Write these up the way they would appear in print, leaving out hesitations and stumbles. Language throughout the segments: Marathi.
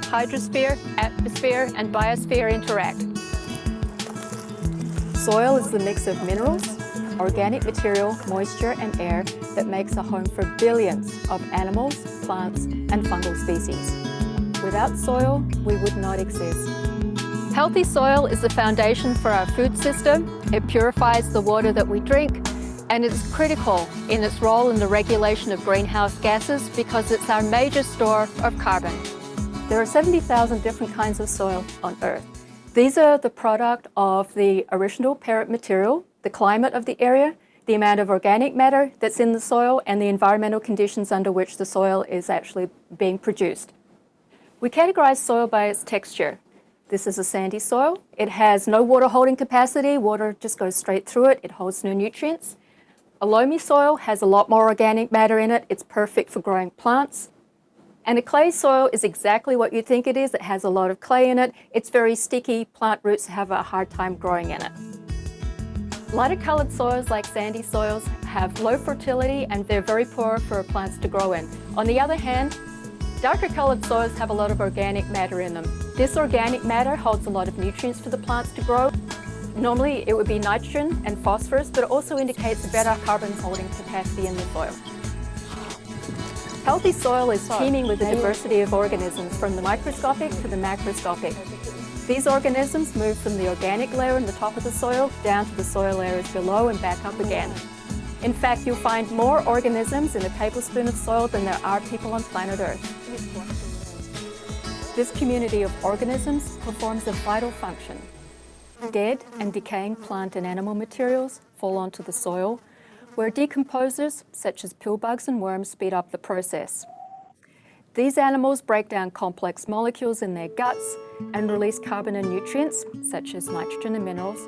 hydrosphere, atmosphere, and biosphere interact. Soil is the mix of minerals, organic material, moisture, and air that makes a home for billions of animals, plants, and fungal species. Without soil, we would not exist. Healthy soil is the foundation for our food system. It purifies the water that we drink, and it's critical in its role in the regulation of greenhouse gases because it's our major store of carbon. There are 70,000 different kinds of soil on Earth. These are the product of the original parent material, the climate of the area, the amount of organic matter that's in the soil, and the environmental conditions under which the soil is actually being produced. We categorize soil by its texture. This is a sandy soil. It has no water holding capacity. Water just goes straight through it. It holds no nutrients. A loamy soil has a lot more organic matter in it. It's perfect for growing plants. And a clay soil is exactly what you think it is. It has a lot of clay in it. It's very sticky. Plant roots have a hard time growing in it. Lighter colored soils like sandy soils have low fertility and they're very poor for plants to grow in. On the other hand, darker colored soils have a lot of organic matter in them. This organic matter holds a lot of nutrients for the plants to grow. Normally it would be nitrogen and phosphorus, but it also indicates a better carbon holding capacity in the soil. Healthy soil is teeming with a diversity of organisms from the microscopic to the macroscopic. These organisms move from the organic layer in the top of the soil down to the soil layers below and back up again. In fact, you'll find more organisms in a tablespoon of soil than there are people on planet Earth. This community of organisms performs a vital function. Dead and decaying plant and animal materials fall onto the soil, where decomposers such as pill bugs and worms speed up the process. These animals break down complex molecules in their guts and release carbon and nutrients such as nitrogen and minerals.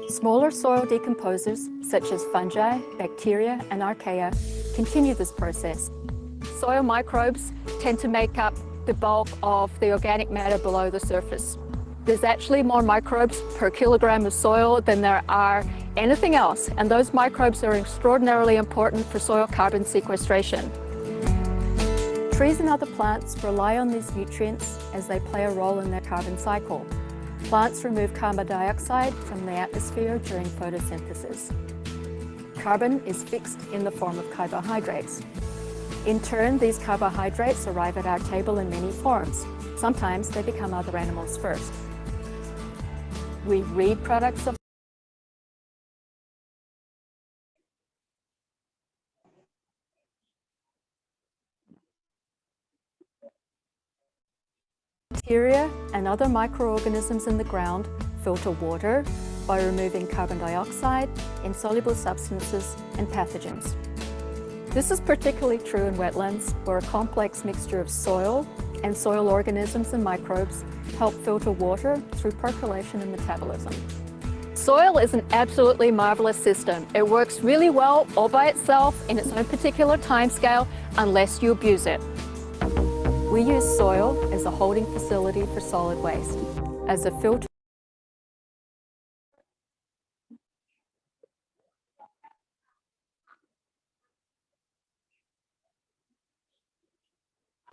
Smaller soil decomposers such as fungi, bacteria, and archaea continue this process. Soil microbes tend to make up the bulk of the organic matter below the surface. There's actually more microbes per kilogram of soil than there are anything else, and those microbes are extraordinarily important for soil carbon sequestration. Trees and other plants rely on these nutrients as they play a role in their carbon cycle. Plants remove carbon dioxide from the atmosphere during photosynthesis. Carbon is fixed in the form of carbohydrates. In turn, these carbohydrates arrive at our table in many forms. Sometimes they become other animals first. We read products of bacteria and other microorganisms in the ground filter water by removing carbon dioxide, insoluble substances, and pathogens. This is particularly true in wetlands, where a complex mixture of soil and soil organisms and microbes help filter water through percolation and metabolism. Soil is an absolutely marvelous system. It works really well all by itself in its own particular timescale unless you abuse it. We use soil as a holding facility for solid waste, as a filter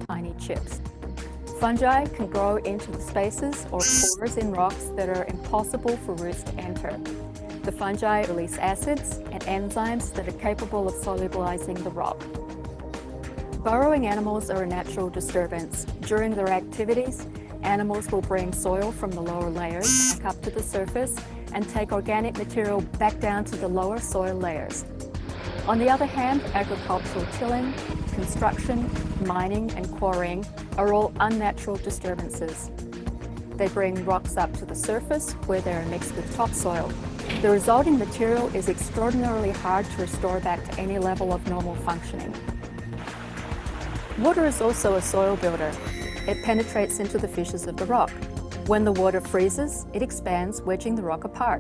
tiny chips. Fungi can grow into the spaces or pores in rocks that are impossible for roots to enter. The fungi release acids and enzymes that are capable of solubilizing the rock. Burrowing animals are a natural disturbance. During their activities, animals will bring soil from the lower layers back up to the surface and take organic material back down to the lower soil layers. On the other hand, agricultural tilling, construction, mining, and quarrying are all unnatural disturbances. They bring rocks up to the surface where they are mixed with topsoil. The resulting material is extraordinarily hard to restore back to any level of normal functioning. Water is also a soil builder. It penetrates into the fissures of the rock. When the water freezes, it expands, wedging the rock apart.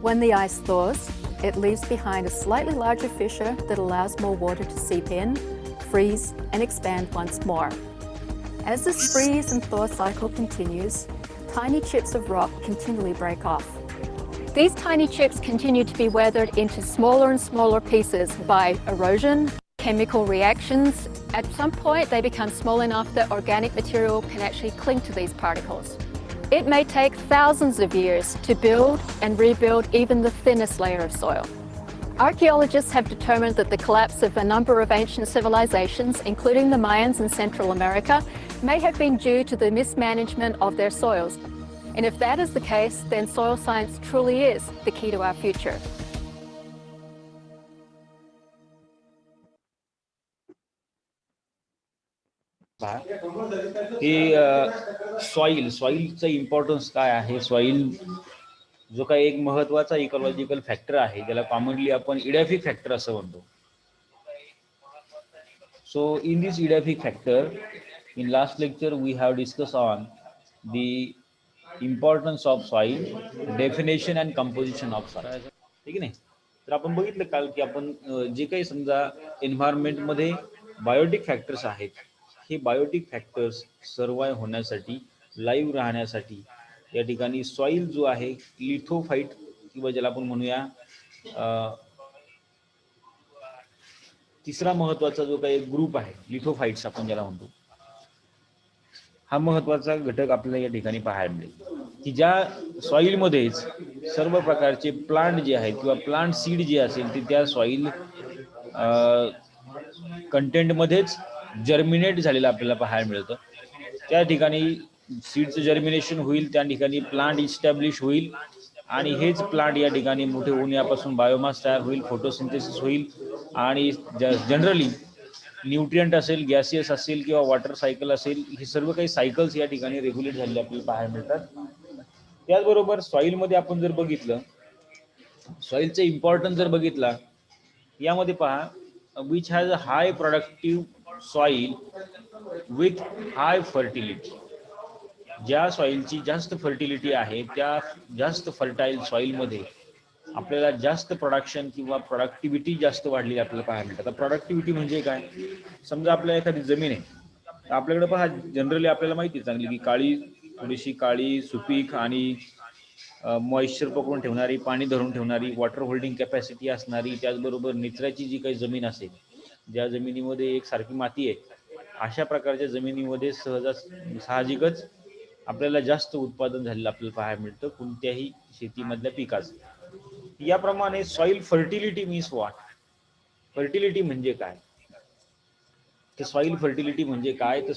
When the ice thaws, it leaves behind a slightly larger fissure that allows more water to seep in, freeze, and expand once more. As this freeze and thaw cycle continues, tiny chips of rock continually break off. These tiny chips continue to be weathered into smaller and smaller pieces by erosion, chemical reactions. At some point, they become small enough that organic material can actually cling to these particles. It may take thousands of years to build and rebuild even the thinnest layer of soil. Archaeologists have determined that the collapse of a number of ancient civilizations, including the Mayans in Central America, may have been due to the mismanagement of their soils. And if that is the case, then soil science truly is the key to our future. की सॉइलचा इम्पॉर्टन्स काय आहे. सॉइल जो काही एक महत्त्वाचा इकॉलॉजिकल फॅक्टर आहे, ज्याला कॉमनली आपण इडॅफिक फॅक्टर असं म्हणतो. So in this edaphic factor, in last lecture we have discussed on the importance of soil, definition and composition of soil. ठीक आहे नाही. तर आपण बघितलं काल की आपण जे काही समजा एन्व्हायरमेंटमध्ये बायोटिक फॅक्टर्स आहेत, हे बायोटिक फॅक्टर्स सर्वाइव्ह होण्यासाठी, लाईव्ह राहण्यासाठी या ठिकाणी सॉइल जो आहे लिथोफाईट किंवा ज्याला आपण म्हणूया तिसरा महत्त्वाचा जो काही ग्रुप आहे लिथोफाईट्स आपण ज्याला म्हणतो, हा महत्त्वाचा घटक आपल्याला या ठिकाणी पाहायला मिळेल की ज्या सॉइलमध्येच सर्व प्रकारचे प्लांट जे आहेत किंवा प्लांट सीड जे असेल ते त्या सॉइल कंटेंटमध्येच जर्मिनेट झालेलं आपल्याला पाहायला मिळतं. त्या ठिकाणी सीडचं जर्मिनेशन होईल, त्या ठिकाणी प्लांट इस्टॅब्लिश होईल आणि हेच प्लांट या ठिकाणी मोठे होऊन यापासून बायोमास तयार होईल, फोटोसिंथेसिस होईल आणि जनरली न्यूट्रिएंट असेल, गॅसियस असेल किंवा वॉटर सायकल असेल, हे सर्व काही सायकल्स या ठिकाणी रेग्युलेट झालेले आपल्याला पाहायला मिळतात. त्याचबरोबर सॉइलमध्ये आपण जर बघितलं, सॉइलचं इम्पॉर्टन्स जर बघितला, यामध्ये पहा which has a high productive soil with high fertility. ज्या सॉइलची जास्त फर्टिलिटी आहे त्या जास्त फर्टाईल सॉइलमध्ये आपल्याला जास्त प्रोडक्शन किंवा प्रोडक्टिव्हिटी जास्त वाढलेली आपल्याला पाहायला मिळतात. आता प्रोडक्टिव्हिटी म्हणजे काय, समजा आपल्या एखादी जमीन आहे, तर आपल्याकडे पहा जनरली आपल्याला माहिती आहे चांगली की थोडीशी काळी सुपीक आणि मॉइश्चर पकडून ठेवणारी, पाणी धरून ठेवणारी, वॉटर होल्डिंग कॅपॅसिटी असणारी, त्याचबरोबर निचऱ्याची जी काही जमीन असेल, ज्या जमिनीमध्ये एकसारखी माती आहे, अशा प्रकारच्या जमिनीमध्ये साहजिकच आपल्याला जास्त उत्पादन झालेलं आपल्याला पाहायला मिळतं कोणत्याही शेतीमधल्या पिकाचं. याप्रमाणे soil fertility means what. Fertility म्हणजे काय, तर सॉइल फर्टिलिटी म्हणजे काय, तर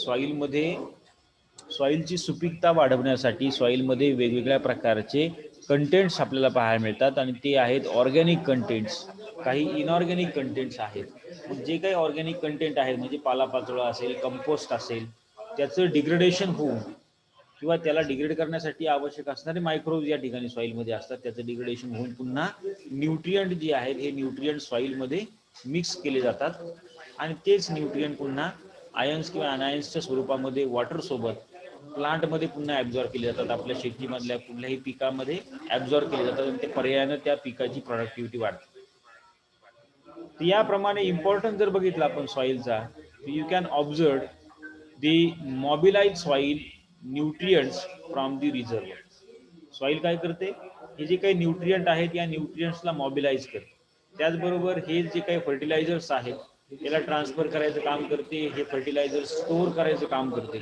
सॉइलची सुपीकता वाढवण्यासाठी सॉइलमध्ये वेगवेगळ्या प्रकारचे कंटेंट्स आपल्याला पाहायला मिळतात आणि ते आहेत ऑर्गॅनिक कंटेंट्स, काही इनऑर्गॅनिक कंटेंट्स आहेत. जे काही ऑर्गॅनिक कंटेंट आहेत म्हणजे पालापाचोळा असेल, कंपोस्ट असेल, त्याचं डिग्रेडेशन होऊन किंवा त्याला डिग्रेड करण्यासाठी आवश्यक असणारे मायक्रोब्स या ठिकाणी सॉइलमध्ये असतात, त्याचं डिग्रेडेशन होऊन पुन्हा न्यूट्रिएंट जे आहेत हे न्यूट्रिएंट सॉइलमध्ये मिक्स केले जातात आणि तेच न्यूट्रिएंट पुन्हा आयन्स किंवा अनायन्सच्या स्वरूपामध्ये वॉटरसोबत प्लांटमध्ये पुन्हा ॲब्झॉर्ब केले जातात, आपल्या शेतीमधल्या कुठल्याही पिकामध्ये ॲब्झॉर्ब केले जातात आणि ते पर्यायानं त्या पिकाची प्रोडक्टिव्हिटी वाढते. तर याप्रमाणे इम्पॉर्टन्स जर बघितला आपण सॉइलचा, you can observe the mobilize soil nutrients from the reserve. Soil काय करते, हे जे काही न्यूट्रिएंट आहेत या न्यूट्रिएंट्सला मॉबिलाइज करते. त्याचबरोबर हे जे काही फर्टिलायझर्स आहेत त्याला ट्रान्सफर करायचं काम करते, हे फर्टिलायझर स्टोअर करायचं काम करते,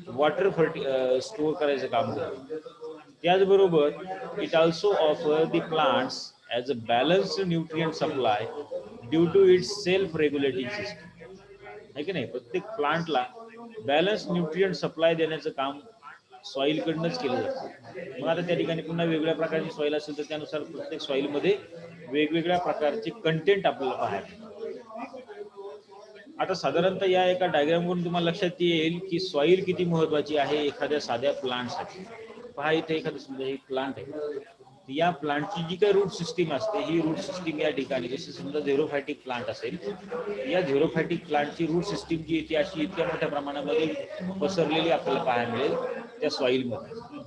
वॉटर स्टोअर करायचं काम करते. त्याचबरोबर it also offer the plants as a balanced nutrient supply due to its self regulating system. आहे की नाही, प्रत्येक प्लांटला बॅलन्स न्यूट्रिएंट सप्लाय देण्याचं काम सॉइलकडनंच केलं जातं. मग आता त्या ठिकाणी पुन्हा वेगवेगळ्या प्रकारची सॉइल असेल तर त्यानुसार प्रत्येक सॉइलमध्ये वेगवेगळ्या प्रकारचे कंटेंट आपल्याला पाहायला. आता साधारणतः या एका डायग्रामवरून तुम्हाला लक्षात येईल की सॉइल किती महत्वाची आहे एखाद्या साध्या प्लांटसाठी. पहा इथे एखादं समजा एक प्लांट आहे, या प्लांटची जी काही रूट सिस्टीम असते, ही रूट सिस्टीम या ठिकाणी जसे समजा झेरोफायटिक प्लांट असेल, या झेरोफायटिक प्लांटची रूट सिस्टीम जी येते अशी इतक्या मोठ्या प्रमाणामध्ये पसरलेली आपल्याला पाहायला मिळेल त्या सॉइलमध्ये.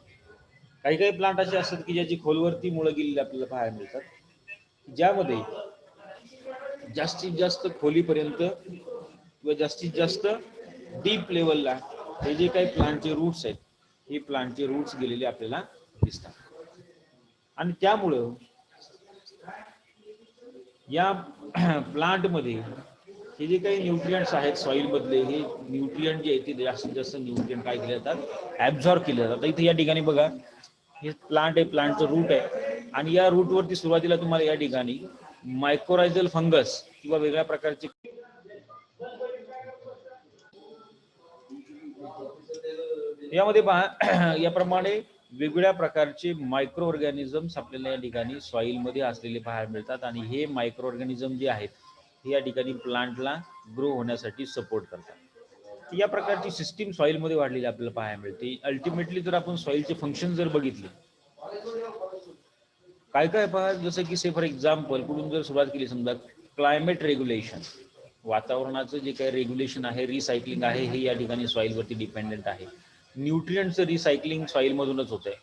काही काही प्लांट असे असतात की ज्याची खोलवरती मुळं गेलेली आपल्याला पाहायला मिळतात, ज्यामध्ये जास्तीत जास्त खोलीपर्यंत किंवा जास्तीत जास्त डीप लेवलला हे जे काही प्लांटचे रूट्स आहेत, हे प्लांटचे रूट्स गेलेले आपल्याला दिसतात. आणि त्यामुळं या प्लांटमध्ये हे जे काही न्यूट्रिएंट्स आहेत सॉइल मधले, हे न्यूट्रिएंट जे आहेत ते जास्तीत जास्त न्यूट्रिएंट काय केले जातात, ऍब्झॉर्ब केले जातात. इथे या ठिकाणी बघा, हे प्लांट आहे, प्लांटचं रूट आहे आणि या रूट वरती सुरुवातीला तुम्हाला या ठिकाणी मायकोरायझल फंगस किंवा वेगळ्या प्रकारचे यामध्ये पहा याप्रमाणे वेगवेगळ्या प्रकारचे मायक्रो ऑर्गॅनिझम्स आपल्याला या ठिकाणी सॉइल मध्ये असलेले पाहायला मिळतात आणि हे मायक्रो ऑर्गॅनिझम जे आहेत हे या ठिकाणी प्लांटला ग्रो होण्यासाठी सपोर्ट करतात. या प्रकारची सिस्टीम सॉइल मध्ये वाढलेली आपल्याला पाहायला मिळते. अल्टिमेटली जर आपण सॉइलचे फंक्शन जर बघितले काय काय पहा, जसं की से फॉर एक्झाम्पल कुठून जर सुरुवात केली, समजा क्लायमेट रेग्युलेशन, वातावरणाचं जे काही रेग्युलेशन आहे, रिसायकलिंग आहे, हे या ठिकाणी सॉइलवरती डिपेंडेंट आहे. न्यूट्रिएंटचं रिसायकलिंग सॉइलमधूनच होत आहे.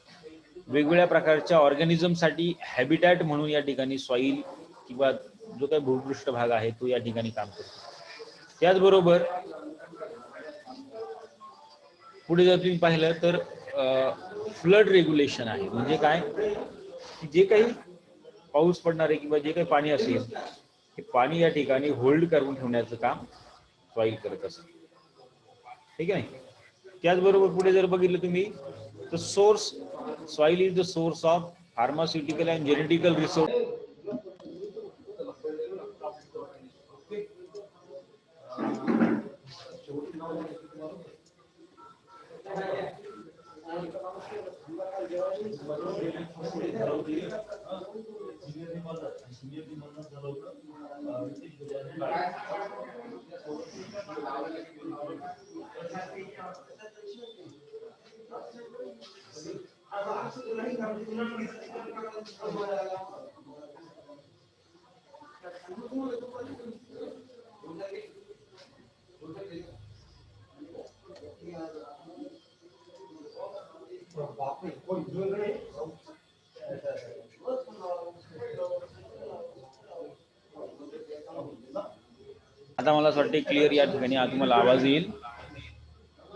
वेगवेगळ्या प्रकारच्या ऑर्गॅनिझमसाठी हॅबिटॅट म्हणून या ठिकाणी सॉइल किंवा जो काही भूपृष्ठ भाग आहे तो या ठिकाणी काम करतो. त्याचबरोबर पुढे जर तुम्ही पाहिलं तर फ्लड रेग्युलेशन आहे. म्हणजे काय, जे काही पाऊस पडणार आहे किंवा जे काही पाणी असेल हे पाणी या ठिकाणी होल्ड करून ठेवण्याचं काम सॉइल करत असते. ठीक आहे. त्याचबरोबर पुढे जर बघितलं तुम्ही तर source, soil is the source of pharmaceutical and genetical resource. आता मला असं वाटतं क्लिअर या ठिकाणी तुम्हाला आवाज येईल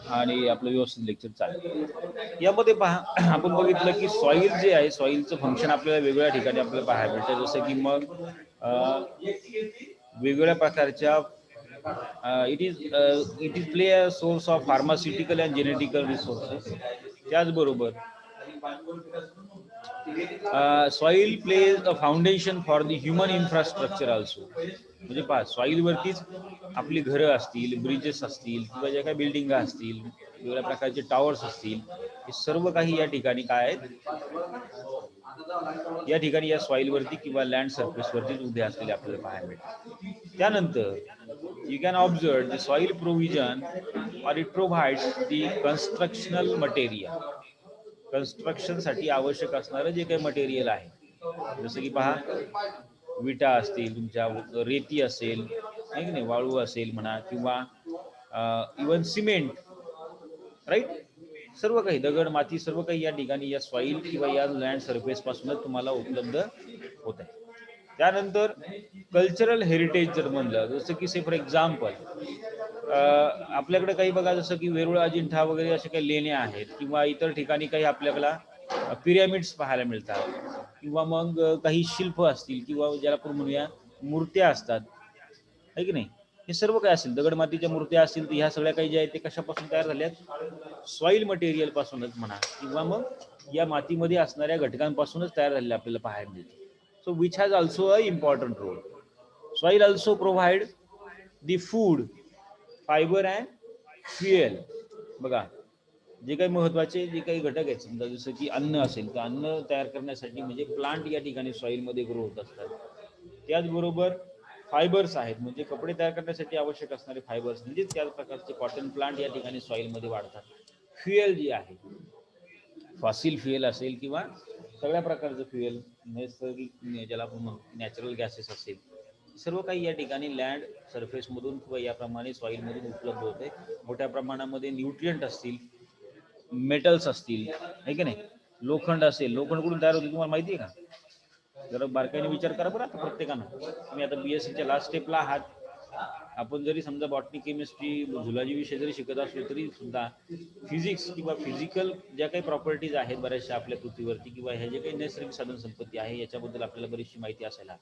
आणि आपलं व्यवस्थित लेक्चर चालेल. यामध्ये पहा आपण बघितलं की सॉइल जे आहे, सॉइलचं फंक्शन आपल्याला वेगवेगळ्या ठिकाणी आपल्याला पाहायला मिळतं. जसं की मग वेगवेगळ्या प्रकारच्या it is play a source of pharmaceutical and genetical resources. त्याचबरोबर soil plays a foundation for the human infrastructure also. म्हणजे पहा, सॉइल वरतीच आपली घरं असतील, ब्रिजेस असतील किंवा ज्या काही बिल्डिंग असतील, वेगवेगळ्या प्रकारचे टॉवर्स असतील, हे सर्व काही या ठिकाणी काय आहेत, या ठिकाणी या सॉइल वरती किंवा लँड सरफेस वरती उभे असलेले आपल्याला पाहायला मिळतात. त्यानंतर you can observe the soil provision और it provides the constructional material. Construction साठी आवश्यक असणारं जे काही मटेरियल आहे, जसं की पहा विटा असतील, तुमच्या रेती असेल, आहे की नाही, वाळू असेल म्हणा, किंवा इवन सिमेंट, राईट, सर्व काही दगड माती सर्व काही या ठिकाणी या सॉइल किंवा या लँड सरफेस पासूनच तुम्हाला उपलब्ध होत आहे. त्यानंतर कल्चरल हेरिटेज जर म्हणलं, जसं की से फॉर एक्झाम्पल आपल्याकडे काही बघा, जसं की वेरूळ अजिंठा वगैरे अशा काही लेण्या आहेत किंवा इतर ठिकाणी काही आपल्याला पिरॅमिड्स पाहायला मिळतात किंवा मग काही शिल्प असतील किंवा ज्याला आपण म्हणूया मूर्त्या असतात, आहे की नाही. हे सर्व काय असेल, दगड मातीच्या मूर्त्या असतील, तर ह्या सगळ्या काही ज्या आहेत ते कशापासून तयार झाल्यात, सॉइल मटेरियल पासूनच म्हणा किंवा मग या मातीमध्ये असणाऱ्या घटकांपासूनच तयार झालेल्या आपल्याला पाहायला मिळते. So which has also a important role. Soil also provide the food, fibre and fuel. बघा, जे काही महत्वाचे जे काही घटक आहेत, समजा जसं की अन्न असेल, तर अन्न तयार करण्यासाठी म्हणजे प्लांट या ठिकाणी सॉइलमध्ये ग्रो होत असतात. त्याचबरोबर फायबर्स आहेत, म्हणजे कपडे तयार करण्यासाठी आवश्यक असणारे फायबर्स, म्हणजे त्याच प्रकारचे कॉटन प्लांट या ठिकाणी सॉइलमध्ये वाढतात. फ्युएल जे आहे, फॉसिल फ्युएल असेल किंवा सगळ्या प्रकारचं फ्युएल, नैसर्गिक ज्याला आपण नॅचरल गॅसेस असेल, सर्व काही या ठिकाणी लँड सरफेसमधून किंवा याप्रमाणे सॉइलमधून उपलब्ध होते. मोठ्या प्रमाणामध्ये न्यूट्रिएंट असतील, मेटल्स असतील, आहे की नाही, लोखंड असेल, लोखंड कुठून तयार होते तुम्हाला माहिती आहे का? जरा बारकाईने विचार करा बरं आता प्रत्येकानं. तुम्ही आता बीएससीच्या लास्ट स्टेपला आहात, आपण जरी समजा बॉटनी, केमिस्ट्री, झुलॉजी विषय जरी शिकत असलो तरी सुद्धा फिजिक्स किंवा फिजिकल ज्या काही प्रॉपर्टीज आहेत बऱ्याचशा आपल्या पृथ्वीवरती किंवा ह्या जे काही नैसर्गिक साधन संपत्ती आहे याच्याबद्दल आपल्याला बरीचशी माहिती असायला.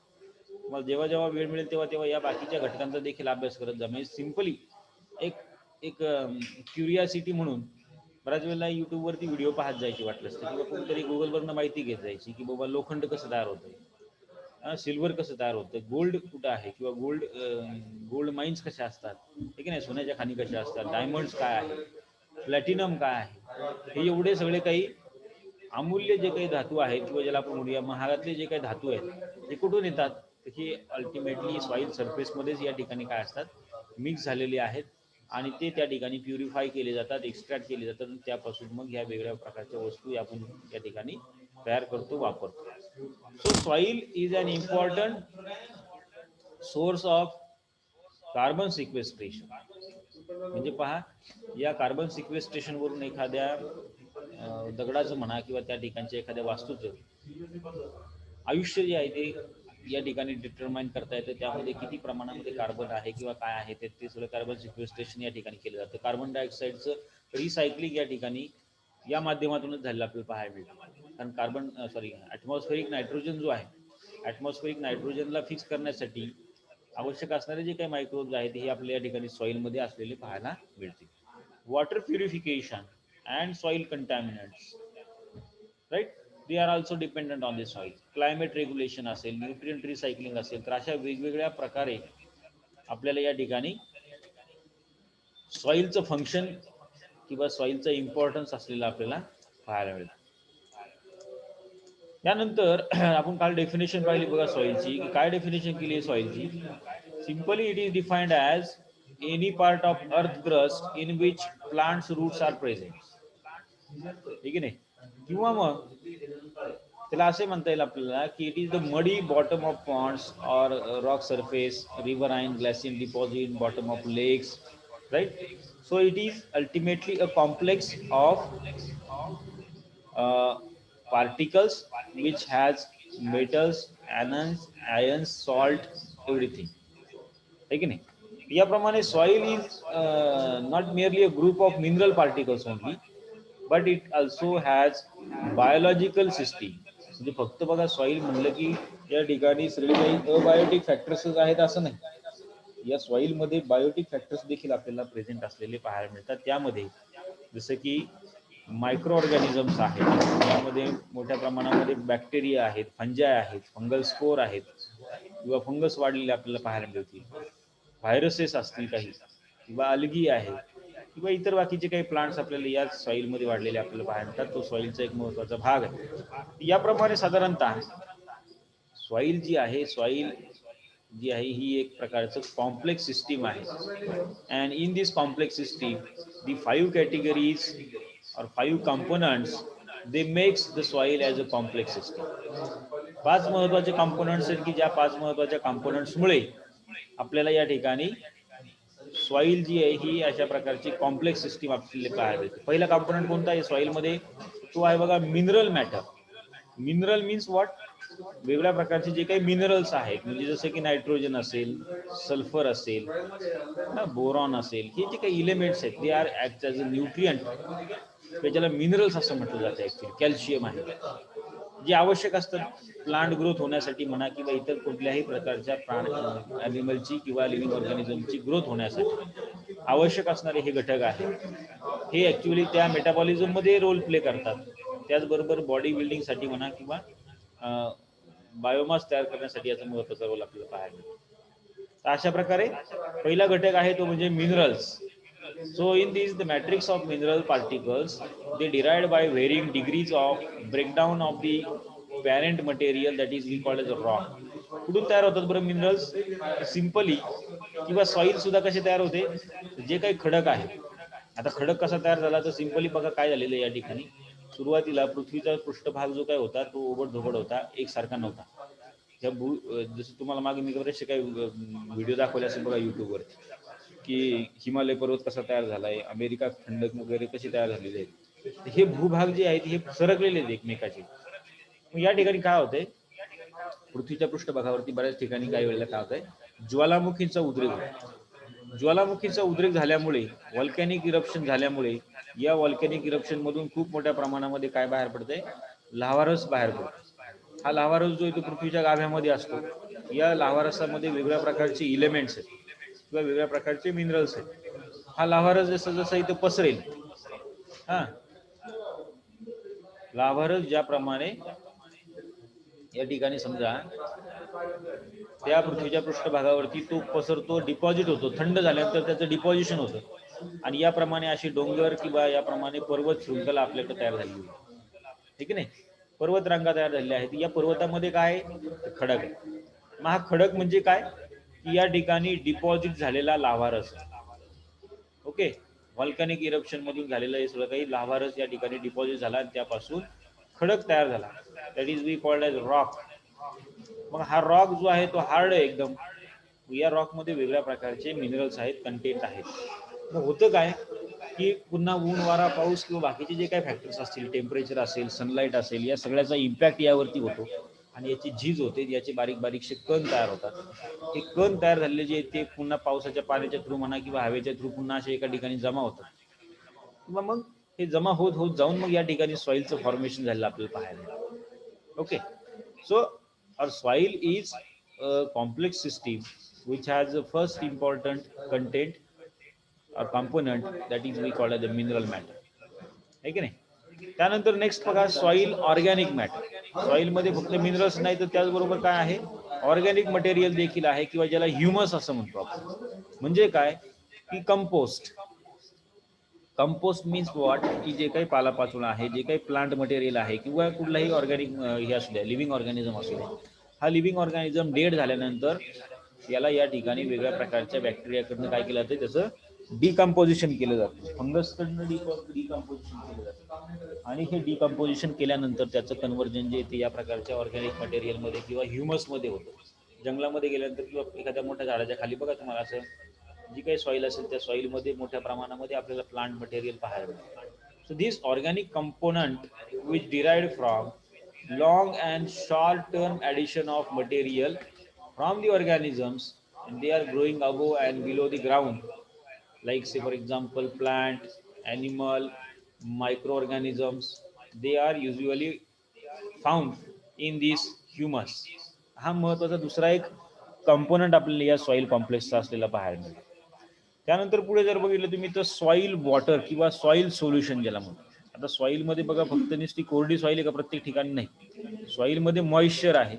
तुम्हाला जेव्हा जेव्हा वेळ मिळेल तेव्हा तेव्हा या बाकीच्या घटकांचा देखील अभ्यास करत जा. म्हणजे सिम्पली एक एक क्युरियासिटी म्हणून बऱ्याच वेळेला युट्यूबवरती व्हिडिओ पाहत जायची वाटलं असतं, किंवा कुठेतरी गुगलवरनं माहिती घेत जायची की बाबा लोखंड कसं तयार होतं, सिल्वर कसं तयार होतं, गोल्ड कुठं आहे, किंवा गोल्ड माइन्स कशा असतात, हे की नाही, सोन्याच्या खाणी कशा असतात, डायमंड्स काय आहे, प्लॅटिनम काय आहे, हे एवढे सगळे काही अमूल्य जे काही धातू आहेत, किंवा ज्याला आपण म्हणूया महागातले जे काही धातू आहेत, ते कुठून येतात, तर हे अल्टिमेटली सॉईल सरफेसमध्येच या ठिकाणी काय असतात, मिक्स झालेले आहेत, आणि ते त्या ठिकाणी प्युरिफाय केले जातात, एक्स्ट्रॅक्ट केले जातात, आणि त्यापासून मग ह्या वेगळ्या प्रकारच्या वस्तू आपण या ठिकाणी तयार करतो, वापरतो. So soil is an important source of carbon sequestration. म्हणजे पहा, या कार्बन सिक्वेस्ट्रेशन वरून एखाद्या दगडाचं म्हणा, किंवा त्या ठिकाणच्या एखाद्या वास्तूचं आयुष्य जे आहे ते या ठिकाणी डिटरमाइन करता येतं. त्यामध्ये किती प्रमाणामध्ये कार्बन आहे किंवा काय आहे ते सगळं कार्बन सिक्वेस्ट्रेशन या ठिकाणी केलं जातं. कार्बन डायऑक्साईडचं रिसायकलिंग या ठिकाणी या माध्यमातूनच झालेलं आपल्याला पाहायला मिळतं. कारण ॲटमॉस्फेरिक नायट्रोजन जो आहे, ॲटमॉस्फेरिक नायट्रोजनला फिक्स करण्यासाठी आवश्यक असणारे जे काही मायक्रोब्स आहेत हे आपल्या या ठिकाणी सॉईलमध्ये असलेले पाहायला मिळते. Water purification and soil contaminants, right, they are also dependent on the soil. Climate regulation असेल, न्यूट्रिएंट रिसायकलिंग असेल, तर अशा वेगवेगळ्या प्रकारे आपल्याला या ठिकाणी सॉईलचं फंक्शन किंवा सॉईलचं इम्पॉर्टन्स असलेलं आपल्याला पाहायला मिळतं. त्यानंतर आपण काल डेफिनेशन पाहिली बघा सॉईलची, की काय डेफिनेशन केली आहे सॉईलची. Simply it is defined as any part of earth crust in which plants roots are present. ठीक आहे नाही, किंवा मग त्याला असे म्हणता येईल आपल्याला की it is the muddy bottom of ponds or rock surface, riverine glacial deposit, bottom of lakes, right. So it is ultimately a complex of particles which has metals, anions, ions, salt, everything. है की नाही. याप्रमाणे soil is not merely a group of mineral particles only, but it also has biological system. म्हणजे फक्त बघा सॉइल म्हणलं की या ठिकाणी सगळे काही अबायोटिक फॅक्टर्सच आहेत असं नाही. या सॉइल मध्ये बायोटिक फॅक्टर्स देखील आपल्याला प्रेझेंट असलेले पाहायला मिळतात. त्यामध्ये जसं की मायक्रो ऑर्गॅनिझम्स आहेत, त्यामध्ये मोठ्या प्रमाणामध्ये बॅक्टेरिया आहेत, फंजाय आहेत, फंगल स्पोर आहेत, किंवा फंगस वाढलेले आपल्याला पाहायला मिळतील, व्हायरसेस असतील काही, किंवा अल्गी आहे, किंवा इतर बाकीचे काही प्लांट्स आपल्याला या सॉईलमध्ये वाढलेले आपल्याला पाहायला मिळतात. तो सॉईलचा एक महत्त्वाचा भाग आहे. याप्रमाणे साधारणतः सॉईल जी आहे, सॉईल जी आहे ही एक प्रकारचं कॉम्प्लेक्स सिस्टीम आहे. And in this complex system the 5 categories or 5 components, they makes the soil as a complex system. 5 महत्वाचे कंपोनेंट्स आहेत की ज्या 5 महत्वाच्या कंपोनेंट्समुळे आपल्याला या ठिकाणी सॉईल जी आहे ही अशा प्रकारची कॉम्प्लेक्स सिस्टीम आपल्याला पाहायला मिळते. पहिला कंपोनेंट कोणता आहे सॉईल मध्ये, तो आहे बघा mineral matter. Mineral means what, वेगळ्या प्रकारचे जे काही मिनरल्स आहेत, म्हणजे जसं की नायट्रोजन असेल, सल्फर असेल, बोरॉन असेल, हे जे काही इलेमेंट्स आहेत they are act as a nutrient, ज्याला मिनरल्स असं म्हटलं जातं. ऍक्च्युअली कॅल्शियम आहे, जे आवश्यक असतात प्लांट ग्रोथ होण्यासाठी म्हणा, किंवा इतर कुठल्याही प्रकारच्या ॲनिमलची किंवा लिव्हिंग ऑर्गॅनिझमची ग्रोथ होण्यासाठी आवश्यक असणारे हे घटक आहेत. हे ऍक्च्युअली त्या मेटाबॉलिझम मध्ये रोल प्ले करतात. त्याचबरोबर बॉडी बिल्डिंगसाठी म्हणा, किंवा बायोमास तयार करण्यासाठी याचा महत्त्वाचा रोल आपल्याला पाहायला मिळतो. तर अशा प्रकारे पहिला घटक आहे तो म्हणजे minerals. So in these, the matrix of mineral particles, they derived by varying degrees of breakdown of the parent material, that is we call as a rock. कुठून तयार होतात बरं मिनरल्स? सिंपली, किंवा सॉईल सुद्धा कसे तयार होते, जे काही खडक आहे. आता खडक कसा तयार झाला, तर सिंपली बघा काय झालेलं या ठिकाणी. सुरुवातीला पृथ्वीचा पृष्ठभाग जो काय होता तो ओबडधोबड होता, एकसारखा नव्हता. जसं तुम्हाला मागे मी बरेचसे काही व्हिडिओ दाखवले असेल बघा युट्यूबवरती, की हिमालय पर्वत कसा तयार झालाय, अमेरिका खंडक वगैरे कशी तयार झालेली आहेत. हे भूभाग जे आहेत हे सरकलेले आहेत एकमेकाचे. मग या ठिकाणी काय होतंय, पृथ्वीच्या पृष्ठभागावरती बऱ्याच ठिकाणी काही वेळेला काय होतंय, ज्वालामुखीचा उद्रेक होतो. ज्वालामुखीचा उद्रेक झाल्यामुळे, व्हॉल्कॅनिक इरप्शन झाल्यामुळे, या व्हॉल्कॅनिक इरप्शन मधून खूप मोठ्या प्रमाणामध्ये काय बाहेर पडतंय, लाव्हारस बाहेर पडतो. हा लाव्हारस जो आहे तो पृथ्वीच्या गाभ्यामध्ये असतो. या लाव्हारसामध्ये वेगवेगळ्या प्रकारचे इलेमेंट्स आहेत किंवा वेगवेगळ्या प्रकारचे मिनरल्स आहेत. हा लाव्हारस जसं जसं इथं पसरेल, हा लाव्हारस ज्याप्रमाणे या ठिकाणी समजा त्या पृथ्वीच्या पृष्ठभागावरती तो पसरतो, डिपॉझिट होतो, थंड झाल्यानंतर त्याचं डिपॉझिशन होतं आणि याप्रमाणे अशी डोंगर किंवा याप्रमाणे पर्वत शृंखला आपल्याकडे तयार झाली आहे, ठीक आहे. पर्वत रांगा तयार झालेल्या आहेत. या पर्वतामध्ये काय खडक आहे. मग हा खडक म्हणजे काय की या ठिकाणी डिपॉझिट झालेला लाव्हारस. ओके, व्हॉल्कॅनिक इरप्शन मधून झालेलं हे सगळं काही लाव्हारस या ठिकाणी डिपॉझिट झाला आणि त्यापासून खडक तयार झाला. That is we called as rock. मग हा रॉक जो आहे तो हार्ड आहे एकदम. या रॉक मध्ये वेगळ्या प्रकारचे मिनरल्स आहेत, कंटेंट आहेत. मग होतं काय की पुन्हा ऊन, वारा, पाऊस किंवा बाकीचे जे काही फॅक्टर्स असतील, टेम्परेचर असेल, सनलाईट असेल, या सगळ्याचा इम्पॅक्ट यावरती होतो आणि याची झीज होते, याचे बारीक बारीकशे कण तयार होतात. हे कण तयार झालेले जे ते पुन्हा पावसाच्या पाण्याच्या थ्रू म्हणा किंवा हवेच्या थ्रू पुन्हा असे एका ठिकाणी जमा होतात किंवा मग हे जमा होत होत जाऊन मग या ठिकाणी सॉइलचं फॉर्मेशन झालेलं आपल्याला पाहायला. Okay, so our soil is a complex system which has a first important content or component that is we call as the mineral matter, है की नाही. त्यानंतर नेक्स्ट बघा सॉइल ऑर्गॅनिक मॅटर. सॉइल मध्ये फक्त मिनरल्स नाही तर त्याचबरोबर काय आहे, ऑर्गॅनिक मटेरियल देखील आहे किंवा ज्याला ह्युमस असं म्हणतो आपण. म्हणजे काय की कंपोस्ट. कंपोस्ट मीन्स वॉट की जे काही पालापाचोळा आहे, जे काही प्लांट मटेरियल आहे किंवा कुठलाही ऑर्गॅनिक हे असू द्या, लिव्हिंग ऑर्गॅनिझम असू द्या, हा लिव्हिंग ऑर्गॅनिझम डेड झाल्यानंतर याला या ठिकाणी वेगळ्या प्रकारच्या बॅक्टेरियाकडनं काय केलं जातं, त्याचं डिकम्पोजिशन केलं जातं. फंगसकडनं डिकम्पोजिशन केलं जातं आणि हे डिकम्पोजिशन केल्यानंतर त्याचं कन्व्हर्जन जे ते या प्रकारच्या ऑर्गॅनिक मटेरियलमध्ये किंवा ह्युमसमध्ये होतं. जंगलामध्ये गेल्यानंतर किंवा एखाद्या मोठ्या झाडाच्या खाली बघा तुम्हाला असं जी काही सॉइल असेल त्या सॉइलमध्ये मोठ्या प्रमाणामध्ये आपल्याला प्लांट मटेरियल पाहायला मिळतं. So this organic component which derived from long and short term addition of material from the organisms, and they are growing above and below the ground, like say for example plant, animal, microorganisms, they are usually found in this humus. हा महत्वाचा दुसरा एक कंपोनंट आपल्याला या सॉइल कॉम्प्लेक्सचा असलेला पाहायला मिळतो. त्यानंतर पुढे जर बघितलं तुम्ही तर सॉइल वॉटर किंवा सॉइल सोल्युशन ज्याला म्हणतो. आता सॉइल मध्ये बघा फक्त नुसती कोरडी सॉइल आहे का प्रत्येक ठिकाणी, नाही. सॉइल मध्ये मॉइश्चर आहे.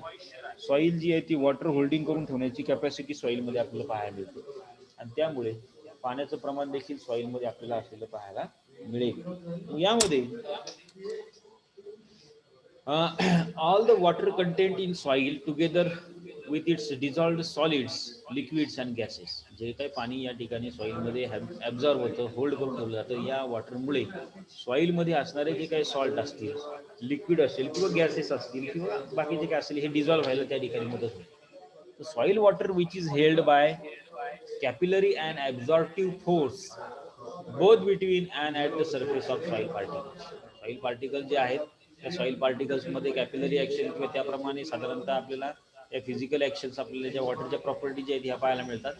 सॉइल जी आहे ती वॉटर होल्डिंग करून ठेवण्याची कॅपॅसिटी सॉइल मध्ये आपल्याला पाहायला मिळते आणि त्यामुळे पाण्याचं प्रमाण देखील सॉइल मध्ये आपल्याला असलेलं पाहायला मिळेल. यामध्ये all the water content in soil together with its dissolved solids, liquids and gases, जे काही पाणी या ठिकाणी सॉइल मध्ये ऍब्झॉर्ब होतं, होल्ड करून ठेवलं जातं, या वॉटरमुळे सॉइल मध्ये असणारे जे काही सॉल्ट असतील, लिक्विड असेल किंवा गॅसेस असतील किंवा बाकीचे काय असेल, हे डिझॉल्व्ह व्हायला त्या ठिकाणी मदत होते. Soil water which is held by capillary and absorptive force both between and at the surface of soil particles. Soil particle जे आहेत त्या सॉइल पार्टिकल्स मध्ये कॅपिलरी ऍक्शन किंवा त्याप्रमाणे साधारणतः आपल्याला या फिजिकल ऍक्शन्स आपल्याला ज्या वॉटरच्या प्रॉपर्टी ज्या आहेत ह्या पाहायला मिळतात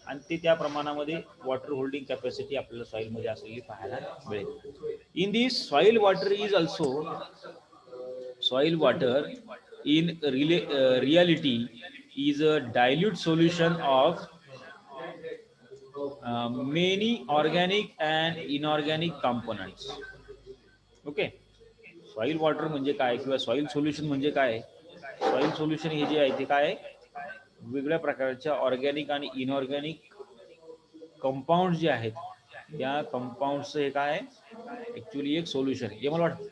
आणि ते त्या प्रमाणामध्ये वॉटर होल्डिंग कॅपॅसिटी आपल्याला सॉइल मध्ये असलेली पाहायला मिळेल. In this soil water is also soil water in reality is a dilute solution of many organic and inorganic components. Okay, soil water म्हणजे काय किंवा सॉइल सोल्युशन म्हणजे काय. सॉइल सोल्युशन हे जे आहे ते काय, वेगवेगळ्या प्रकारच्या ऑर्गॅनिक आणि इनऑर्गॅनिक कंपाऊंड जे आहेत त्या कंपाऊंडचं हे काय ऍक्च्युअली एक सोल्युशन आहे हे मला वाटतं.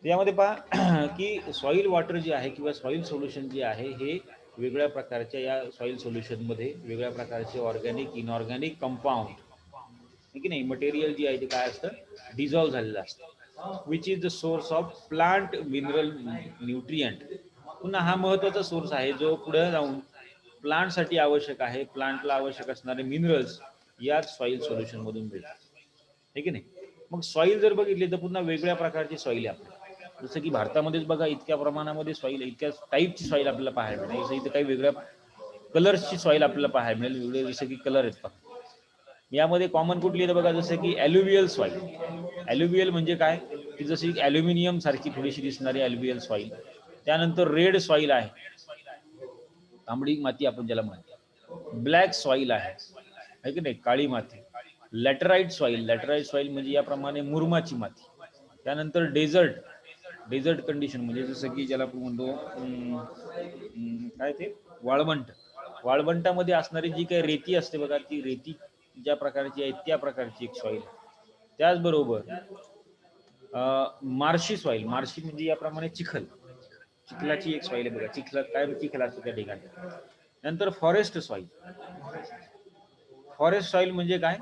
यामध्ये पहा की सॉइल वॉटर जे आहे किंवा सॉइल सोल्युशन जे आहे हे वेगवेगळ्या प्रकारच्या या सॉइल सोल्युशन मध्ये वेगवेगळ्या प्रकारचे ऑर्गॅनिक इनऑर्गॅनिक कंपाऊंड की नाही मटेरियल जे आहे ते काय असतं, डिझॉल्व्ह झालेलं असतं, which is the source of plant mineral nutrient. पुन्हा हा महत्वाचा सोर्स आहे जो पुढे जाऊन प्लांटसाठी आवश्यक आहे. प्लांटला आवश्यक असणारे मिनरल्स या सॉइल सोल्युशन मधून मिळतात, है की नाही. मग सॉईल जर बघितली तर पुन्हा वेगळ्या प्रकारची सॉईल आहे आपल्याला. जसं की भारतामध्येच बघा इतक्या प्रमाणामध्ये सॉईल, इतक्या टाईपची सॉईल आपल्याला पाहायला मिळेल. जसं इथं काही वेगळ्या कलर्सची सॉईल आपल्याला पाहायला मिळेल, वेगळे जसे की कलर आहेत पहा. यामध्ये कॉमन कुठली आहे बघा, जसं की ॲल्युव्हियल सॉईल. ॲल्युव्हियल म्हणजे काय, की जशी ॲल्युमिनियम सारखी थोडीशी दिसणारी ॲल्युव्हियल सॉईल. त्यानंतर रेड सॉईल आहे, तांबडी माती आपण ज्याला म्हणतो. ब्लॅक सॉईल आहे की नाही, काळी माती. लॅटराईट सॉईल, लॅटराईट सॉईल म्हणजे याप्रमाणे मुरमाची माती. त्यानंतर डेझर्ट, डेझर्ट कंडिशन म्हणजे जसं की ज्याला आपण म्हणतो काय ते वाळवंट. वाळवंटामध्ये असणारी जी काही रेती असते बघा, ती रेती ज्या प्रकारची आहे त्या प्रकारची एक सॉईल. त्याचबरोबर मार्शी सॉईल, मार्शी म्हणजे याप्रमाणे चिखल, चिखलाची एक सॉईल आहे बघा. चिखल काय, चिखल असतो त्या ठिकाणी. नंतर फॉरेस्ट सॉईल. फॉरेस्ट सॉईल म्हणजे काय,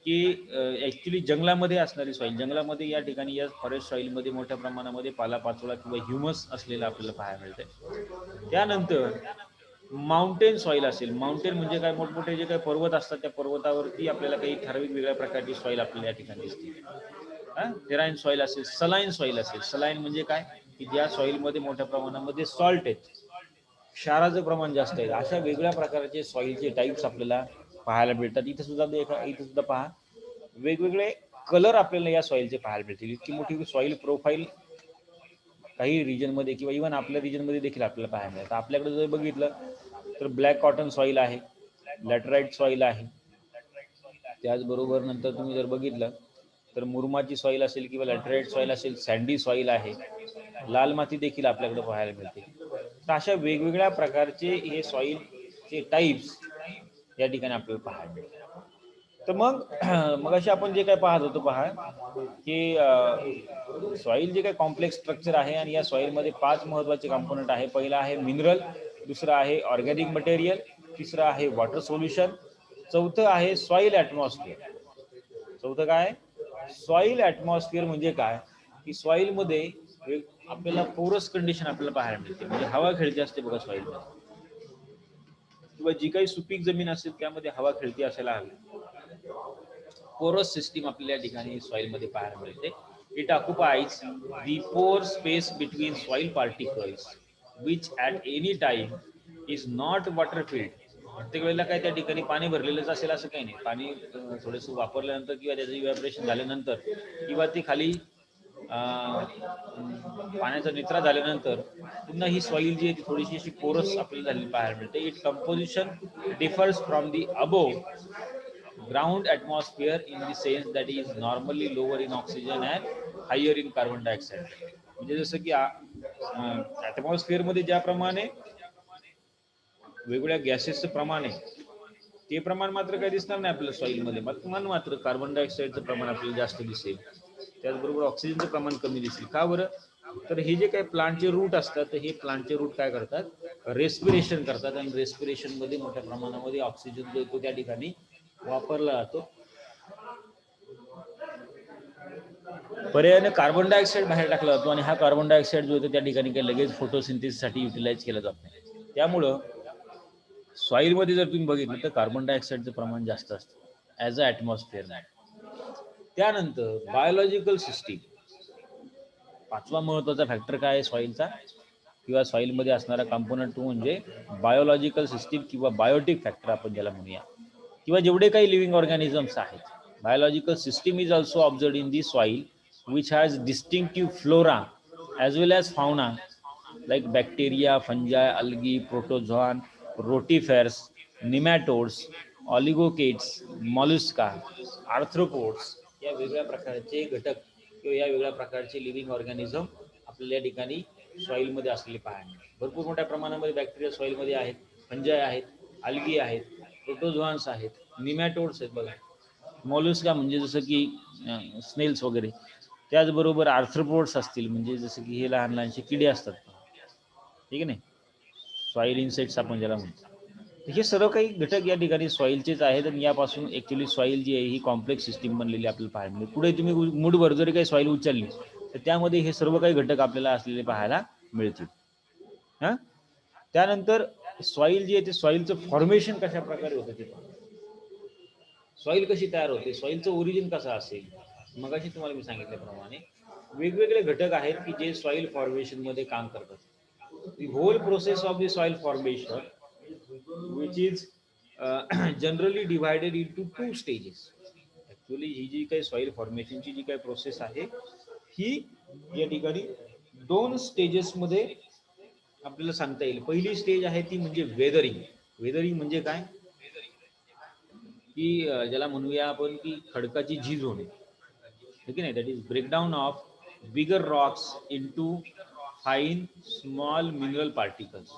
की ऍक्च्युली जंगलामध्ये असणारी सॉईल. जंगलामध्ये या ठिकाणी या फॉरेस्ट सॉईलमध्ये मोठ्या प्रमाणामध्ये पालापाचोळा किंवा ह्युमस असलेलं आपल्याला पाहायला मिळतंय. त्यानंतर माउंटेन सॉईल असेल. माउंटेन म्हणजे काय, मोठमोठे जे काही पर्वत असतात त्या पर्वतावरती आपल्याला काही ठराविक वेगळ्या प्रकारची सॉईल आपल्याला या ठिकाणी दिसते. टेराईन सॉईल असेल, सलाईन सॉईल असेल. सलाईन म्हणजे काय, की ज्या सॉईलमध्ये मोठ्या प्रमाणामध्ये सॉल्ट आहेत, क्षाराचं प्रमाण जास्त आहे. अशा वेगळ्या प्रकारचे सॉईलचे टाईप्स आपल्याला पाहायला मिळतात. इथं सुद्धा पहा वेगवेगळे कलर आपल्याला या सॉईलचे पाहायला मिळतील. इतकी मोठी सॉईल प्रोफाईल काही रिजनमध्ये किंवा इव्हन आपल्या रिजनमध्ये देखील आपल्याला पाहायला मिळतं. आपल्याकडे जर बघितलं तर ब्लॅक कॉटन सॉईल आहे, लॅटराईट सॉईल आहे. त्याचबरोबर नंतर तुम्ही जर बघितलं तर मुरमाची सॉईल असेल किंवा लॅटराईट सॉईल असेल, सँडी सॉईल आहे, लाल माती देखील आपल्याकडे पाहायला मिळते. तर अशा वेगवेगळ्या प्रकारचे हे सॉईलचे टाईप्स या ठिकाणी आपल्याला पाहायला मिळतात. तर मग असे आपण जे काय पाहत होतो पहा, की सॉईल जे काही कॉम्प्लेक्स स्ट्रक्चर आहे आणि या सॉईलमध्ये 5 महत्त्वाचे कंपोनंट आहे. पहिला आहे मिनरल, दुसरं आहे ऑर्गॅनिक मटेरियल, तिसरं आहे वॉटर सोल्युशन, चौथं आहे सॉईल ॲटमॉस्फिअर. चौथं काय, सॉईल ॲटमॉस्फिअर म्हणजे काय, की सॉईलमध्ये आपल्याला पोरस कंडिशन आपल्याला पाहायला मिळते. म्हणजे हवा खेळती असते बघा सॉईलमध्ये, किंवा जी काही सुपीक जमीन असेल त्यामध्ये हवा खेळती असायला हवी. पोरस सिस्टीम आपल्याला या ठिकाणी सॉइल मध्ये पाहायला मिळते. इट ऑक्युपाइज द पोर space between soil particles which at any time is not water field. प्रत्येक वेळेला काय त्या ठिकाणी पाणी भरलेलंच असेल असं काही नाही. पाणी थोडंसं वापरल्यानंतर किंवा त्याचं इव्हॅपोरेशन झाल्यानंतर किंवा ती खाली पाण्याचा निचरा झाल्यानंतर पुन्हा ही सॉईल जी आहे ती थोडीशी अशी पोरस आपल्याला झालेली पाहायला मिळते. It composition differs from the above ground atmosphere in the sense that is normally lower in oxygen and higher in carbon dioxide. म्हणजे जसं की ॲटमॉस्फिअर मध्ये ज्याप्रमाणे वेगवेगळ्या गॅसेसचं प्रमाण आहे ते प्रमाण मात्र काही दिसणार नाही आपल्याला सॉईलमध्ये. मात्र कार्बन डायऑक्साईडचं प्रमाण आपल्याला जास्त दिसेल. त्याचबरोबर ऑक्सिजनचं प्रमाण कमी दिसेल. का बरं, तर हे जे काही प्लांटचे रूट असतात तर हे प्लांटचे रूट काय करतात, रेस्पिरेशन करतात आणि रेस्पिरेशन मध्ये मोठ्या प्रमाणामध्ये ऑक्सिजन जो येतो त्या ठिकाणी वापरला जातो. पर्यायाने कार्बन डायऑक्साईड बाहेर टाकला जातो आणि हा कार्बन डायऑक्साईड जो येतो त्या ठिकाणी काही लगेच फोटोसिंथेसिससाठी युटिलाइज केला जात नाही. त्यामुळं सॉईलमध्ये जर तुम्ही बघितलं तर कार्बन डायऑक्साईडचं प्रमाण जास्त असतं ॲज अ ॲटमॉस्फिअर. त्यानंतर बायोलॉजिकल सिस्टीम, पाचवा महत्त्वाचा फॅक्टर काय आहे सॉईलचा किंवा सॉईलमध्ये असणारा कंपोनंट टू म्हणजे बायोलॉजिकल सिस्टीम किंवा बायोटिक फॅक्टर आपण ज्याला म्हणूया, किंवा जेवढे काही लिव्हिंग ऑर्गॅनिझम्स आहेत. Biological system is also observed in the soil which has distinctive flora as well as fauna like bacteria, fungi, algae, protozoan, rotifers, nematodes, oligochaetes, mollusca, arthropods या वेगवेगळ्या प्रकारचे घटक किंवा या वेगळ्या प्रकारचे लिव्हिंग ऑर्गॅनिझम आपल्याला या ठिकाणी सॉईलमध्ये असलेले पाहायला मिळतात. भरपूर मोठ्या प्रमाणामध्ये बॅक्टेरिया सॉईलमध्ये आहेत, फंजाय आहेत, अल्गी आहेत, प्रोटोझोआन्स आहेत, निमॅटोड्स आहेत बघा, मॉल्युस्का म्हणजे जसं की स्नेल्स वगैरे. त्याचबरोबर आर्थ्रोपोड्स असतील म्हणजे जसं की हे लहान लहानसे किडे असतात, ठीक आहे नाही, सॉईल इन्सेक्ट्स आपण ज्याला म्हणतो. हे सर्व काही घटक या ठिकाणी सॉईलचेच आहेत आणि यापासून ॲक्च्युली सॉईल जी आहे ही कॉम्प्लेक्स सिस्टीम बनलेली आपल्याला पाहायला मिळते. पुढे तुम्ही मूठभर जरी काही सॉईल उचलली तर त्यामध्ये हे सर्व काही घटक आपल्याला असलेले पाहायला मिळतील. हां, त्यानंतर सॉईल जी आहे ते सॉईलचं फॉर्मेशन कशा प्रकारे होतं ते, सॉईल कशी तयार होते, सॉईलचं ओरिजिन कसं असेल, मगाशी तुम्हाला मी सांगितल्याप्रमाणे वेगवेगळे घटक आहेत की जे सॉइल फॉर्मेशन मध्ये काम करतात. The whole process of the soil formation which is generally divided into 2 stages. Actually ही जी काही सॉइल फॉर्मेशनची जी काही प्रोसेस आहे ही या ठिकाणी 2 स्टेजेस मध्ये आपल्याला सांगता येईल. पहिली स्टेज आहे ती म्हणजे वेदरिंग. वेदरिंग म्हणजे काय की ज्याला म्हणूया आपण की खडकाची झीज होणे, ठीक आहे नाही. That is breakdown of bigger Roxx into fine small mineral particles.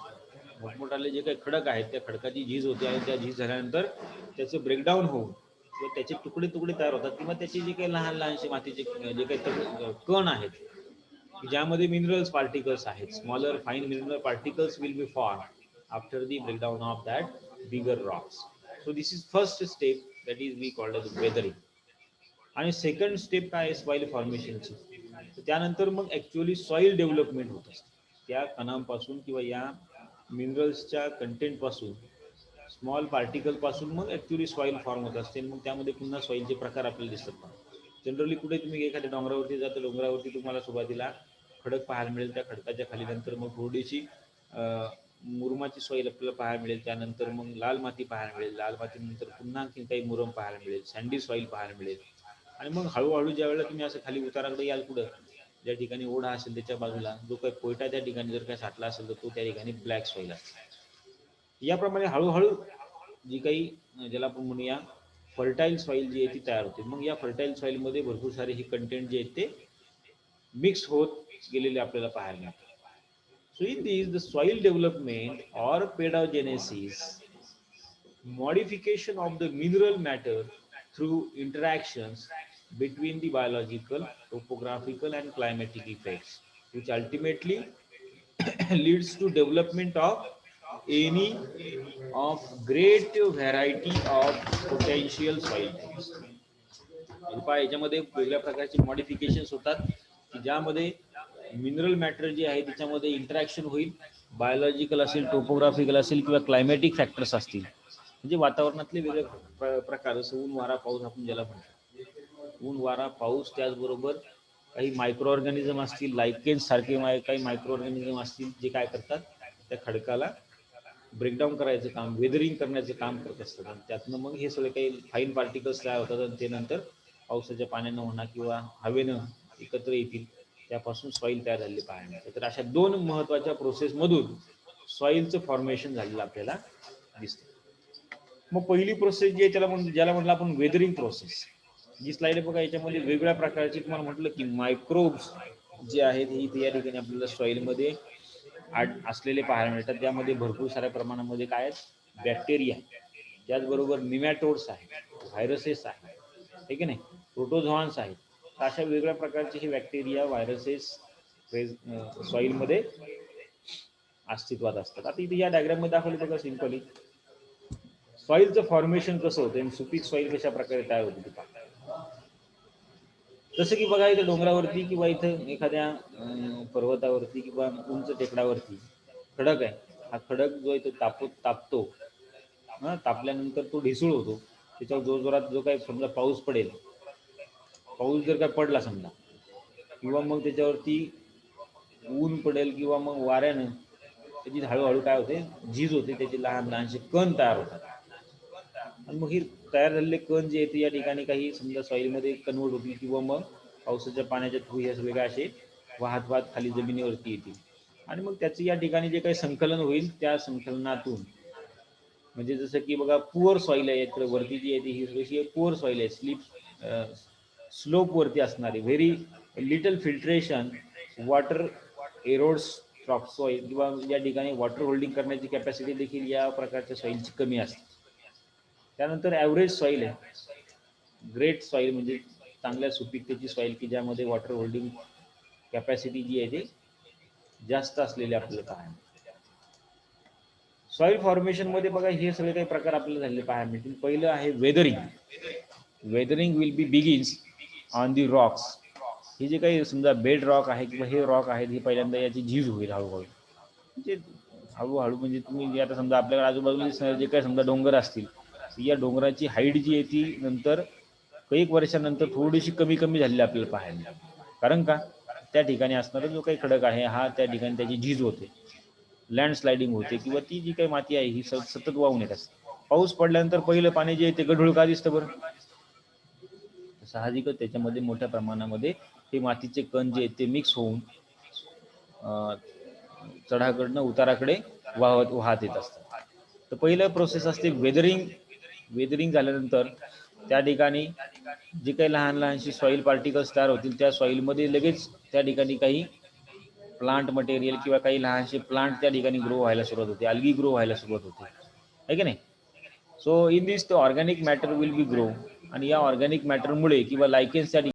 मोठमोठाले जे काही खडक आहेत त्या खडकाची झीज होते आणि त्या झीज झाल्यानंतर त्याचे ब्रेकडाऊन होऊन किंवा त्याचे तुकडे तुकडे तयार होतात किंवा त्याचे जे काही लहान लहानसे मातीचे जे काही कण आहेत की ज्यामध्ये मिनरल्स पार्टिकल्स आहेत, smaller fine mineral particles will be form after the breakdown of that bigger rocks. So this is first step that is we called as weathering. आणि सेकंड स्टेप काय आहे सॉइल फॉर्मेशनची, त्यानंतर मग ऍक्च्युअली सॉइल डेव्हलपमेंट होत असते. त्या कणांपासून किंवा या मिनरल्सच्या कंटेंट पासून स्मॉल पार्टिकल पासून मग ऍक्च्युअली सॉइल फॉर्म होत असते. मग त्यामध्ये पुन्हा सॉइलचे प्रकार आपल्याला दिसतात. जनरली कुठे तुम्ही एखाद्या डोंगरावरती जाता, डोंगरावरती तुम्हाला सुरुवातीला खडक पाहायला मिळेल. त्या खडकाच्या खाली नंतर मग थोडीशी मुरुमाची सॉइल आपल्याला पाहायला मिळेल. त्यानंतर मग लाल माती पाहायला मिळेल. लाल मातीनंतर पुन्हा आणखी काही मुरम पाहायला मिळेल, सँडी सॉइल पाहायला मिळेल. आणि मग हळूहळू ज्या वेळेला तुम्ही असं खाली उताराकडे याल, कुठं ज्या ठिकाणी ओढा असेल त्याच्या बाजूला जो काही कोयटा त्या ठिकाणी जर काय साठला असेल तर तो त्या ठिकाणी ब्लॅक सॉइल असते. याप्रमाणे हळूहळू जी काही ज्याला आपण म्हणूया फर्टाईल सॉइल जी आहे ती तयार होते. मग या फर्टाईल सॉइलमध्ये भरपूर सारे हे कंटेंट जे आहेत ते मिक्स होत गेलेले आपल्याला पाहायला मिळतात. So in these, the soil development or pedogenesis, modification of the mineral matter through interactions between the biological, topographical and climatic effects, which ultimately leads to development of any of great variety of potential soil types. याच्यामध्ये वेगळ्या प्रकारचे मॉडिफिकेशन्स होतात की ज्यामध्ये मिनरल मॅटर जे आहे त्याच्यामध्ये इंटरॅक्शन होईल. बायोलॉजिकल असेल, टोपोग्राफिकल असेल किंवा क्लायमॅटिक फॅक्टर्स असतील, म्हणजे वातावरणातले वेगळे प्रकार, जसं ऊन वारा पाऊस आपण ज्याला म्हणतो. ऊन वारा पाऊस, त्याचबरोबर काही मायक्रो ऑर्गॅनिझम असतील, लायकेन्स सारखे काही मायक्रो ऑर्गॅनिझम असतील जे काय करतात त्या खडकाला ब्रेकडाऊन करायचं काम, वेदरिंग करण्याचं काम करत असतात. आणि त्यातनं मग हे सगळे काही फाईन पार्टिकल्स तयार होतात आणि ते नंतर पावसाच्या पाण्यानं म्हणा किंवा हवेनं एकत्र येतील, त्यापासून सॉईल तयार झालेले पाहायला मिळते. तर अशा 2 महत्वाच्या प्रोसेसमधून सॉईलचं फॉर्मेशन झालेलं आपल्याला दिसतं. मग पहिली प्रोसेस जी आहे ज्याला म्हटलं आपण वेदरिंग प्रोसेस. जी स्लाइड बघा, याच्यामध्ये वेगवेगळ्या प्रकारचे तुम्हाला म्हटलं की मायक्रोब्स जे आहेत हे या ठिकाणी आपल्याला सॉईलमध्ये असलेले पाहायला मिळतात. त्यामध्ये भरपूर साऱ्या प्रमाणामध्ये काय आहेत, बॅक्टेरिया, त्याचबरोबर निमॅटोड्स आहेत, व्हायरसेस आहेत, ठीक आहे नाही, प्रोटोझॉन्स आहेत. तर अशा वेगवेगळ्या प्रकारचे हे बॅक्टेरिया, व्हायरसेस सॉईलमध्ये अस्तित्वात असतात. आता इथे या डायग्राममध्ये दाखवले बघा सिंपली सॉईलचं फॉर्मेशन कसं होतं आणि सुपीक सॉईल कशा प्रकारे तयार होते ते पहा. जसं की बघा, इथं डोंगरावरती किंवा इथं एखाद्या पर्वतावरती किंवा उंच टेकडावरती खडक आहे. हा खडक जो आहे तो तापतो. तापल्यानंतर तो ढिसूळ होतो. त्याच्यावर जोरजोरात जो काही समजा पाऊस पडेल, पाऊस जर काय पडला समजा, किंवा मग त्याच्यावरती ऊन पडेल किंवा मग वाऱ्यानं त्याची हळूहळू काय होते, झीज होते, त्याचे लहान लहानसे कण तयार होतात. आणि मग ही तयार झालेले कण जे आहेत या ठिकाणी काही समजा सॉईलमध्ये कन्वर्ट होतील किंवा मग पावसाच्या पाण्याच्या थ्रू हे सगळे असे वाहत वाहत खाली जमिनीवरती येतील. आणि मग त्याचं या ठिकाणी जे काही संकलन होईल त्या संकलनातून, म्हणजे जसं की बघा पुअर सॉईल आहे इकडे वरती जी आहे ही थोडीशी पुअर सॉईल आहे, स्लोप वरती असणारी, very little filtration, water erodes top soil, किंवा या ठिकाणी वॉटर होल्डिंग करण्याची कॅपॅसिटी देखील या प्रकारच्या सॉईलची कमी असते. त्यानंतर ॲव्हरेज सॉईल आहे, ग्रेट सॉईल म्हणजे चांगल्या सुपीकतेची सॉईल की ज्यामध्ये वॉटर होल्डिंग कॅपॅसिटी जी आहे ते जास्त असलेले आपल्याला पाहायला. सॉईल फॉर्मेशन मध्ये बघा हे सगळे काही प्रकार आपल्याला झालेले पाहायला मिळतील. पहिलं आहे weathering. Weathering will be begins on the Roxx. हे जे काही समजा बेड रॉक आहे किंवा हे रॉक आहेत, हे पहिल्यांदा याची झीज होईल हळूहळू. म्हणजे हळूहळू म्हणजे तुम्ही जे आता समजा आपल्याकडे आजूबाजूला जे काही समजा डोंगर असतील, या डोंगराची हाईट जी आहे ती नंतर कैक वर्षानंतर थोडीशी कमी कमी झालेली आपल्याला पाहायला मिळते. कारण का, त्या ठिकाणी असणारा जो काही खडक आहे हा त्या ठिकाणी त्याची झीज होते, लँडस्लायडिंग होते, किंवा ती जी काही माती आहे ही सतत वाहून येत असते. पाऊस पडल्यानंतर पहिलं पाणी जे आहे ते गढूळ का दिसतं बरं? साहजिकच त्याच्यामध्ये मोठ्या प्रमाणामध्ये हे मातीचे कण जे आहेत ते मिक्स होऊन चढाकडनं उताराकडे वाहत येत असतात. तर पहिलं प्रोसेस असते वेदरिंग. वेदरिंग झाल्यानंतर त्या ठिकाणी जे काही लहान लहानशी सॉईल पार्टिकल्स तयार होतील, त्या सॉईलमध्ये लगेच त्या ठिकाणी काही प्लांट मटेरियल किंवा काही लहानसे प्लांट त्या ठिकाणी ग्रो व्हायला सुरुवात होते, अल्गी ग्रो व्हायला सुरुवात होते, आहे की नाही? So in this the organic matter will be grow. आणि या ऑर्गॅनिक मॅटरमुळे किंवा लायकेन्स त्या